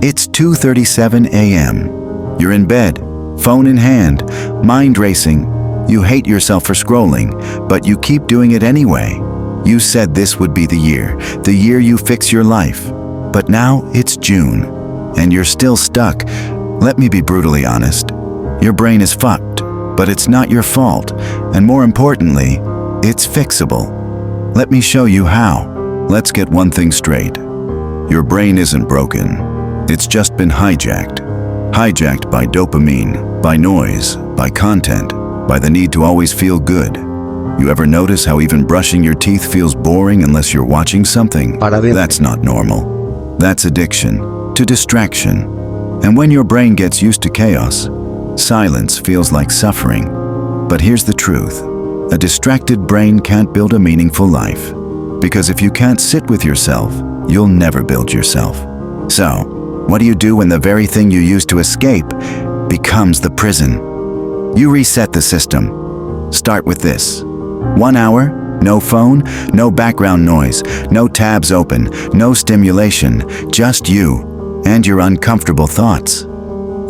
It's 2:37 a.m. You're in bed, phone in hand, mind racing. You hate yourself for scrolling, but you keep doing it anyway. You said this would be the year you fix your life. But now it's June, and you're still stuck. Let me be brutally honest. Your brain is fucked, but it's not your fault. And more importantly, it's fixable. Let me show you how. Let's get one thing straight. Your brain isn't broken. It's just been hijacked. Hijacked by dopamine, by noise, by content, by the need to always feel good. You ever notice how even brushing your teeth feels boring unless you're watching something? That's not normal. That's addiction to distraction. And when your brain gets used to chaos, silence feels like suffering. But here's the truth. A distracted brain can't build a meaningful life. Because if you can't sit with yourself, you'll never build yourself. So, what do you do when the very thing you used to escape becomes the prison? You reset the system. Start with this. 1 hour, no phone, no background noise, no tabs open, no stimulation, just you and your uncomfortable thoughts.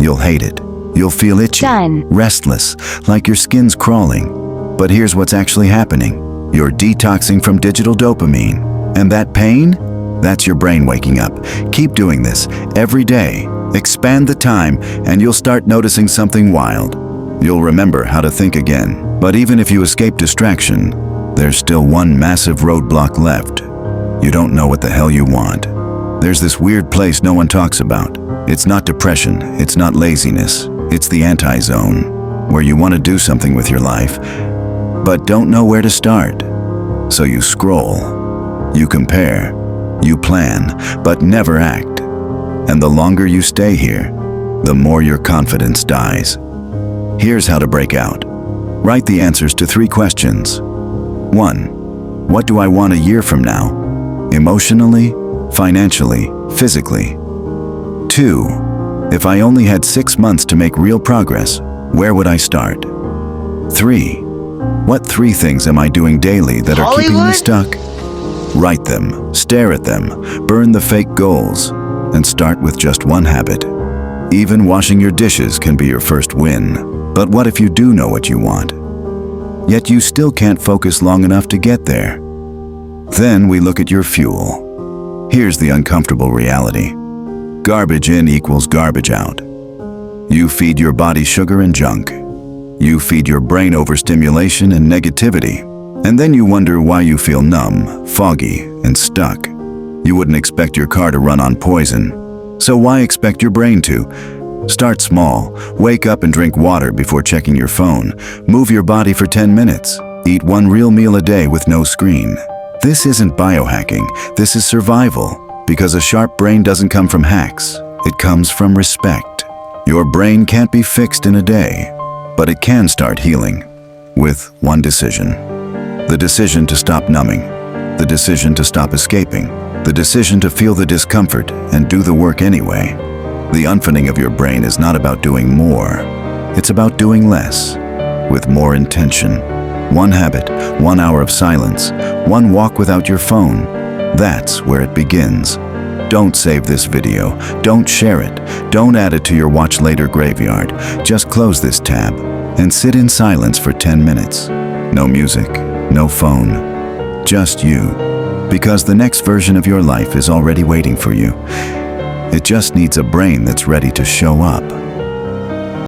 You'll hate it. You'll feel itchy, restless, like your skin's crawling. But here's what's actually happening. You're detoxing from digital dopamine. And that pain? That's your brain waking up. Keep doing this every day. Expand the time, and you'll start noticing something wild. You'll remember how to think again. But even if you escape distraction, there's still one massive roadblock left. You don't know what the hell you want. There's this weird place no one talks about. It's not depression, it's not laziness. It's the anti-zone, where you want to do something with your life, but don't know where to start. So you scroll, you compare, you plan, but never act. And the longer you stay here, the more your confidence dies. Here's how to break out. Write the answers to 3 questions. 1. What do I want a year from now? Emotionally, financially, physically. 2. If I only had 6 months to make real progress, where would I start? 3. What 3 things am I doing daily that are keeping me stuck? Write them, stare at them, burn the fake goals, and start with just one habit. Even washing your dishes can be your first win. But what if you do know what you want? Yet you still can't focus long enough to get there. Then we look at your fuel. Here's the uncomfortable reality. Garbage in equals garbage out. You feed your body sugar and junk. You feed your brain overstimulation and negativity. And then you wonder why you feel numb, foggy, and stuck. You wouldn't expect your car to run on poison. So why expect your brain to? Start small. Wake up and drink water before checking your phone. Move your body for 10 minutes. Eat 1 real meal a day with no screen. This isn't biohacking. This is survival. Because a sharp brain doesn't come from hacks. It comes from respect. Your brain can't be fixed in a day, but it can start healing with one decision. The decision to stop numbing. The decision to stop escaping. The decision to feel the discomfort and do the work anyway. The unfitting of your brain is not about doing more. It's about doing less, with more intention. 1 habit, 1 hour of silence, 1 walk without your phone. That's where it begins. Don't save this video. Don't share it. Don't add it to your watch later graveyard. Just close this tab and sit in silence for 10 minutes. No music, no phone, just you. Because the next version of your life is already waiting for you. It just needs a brain that's ready to show up.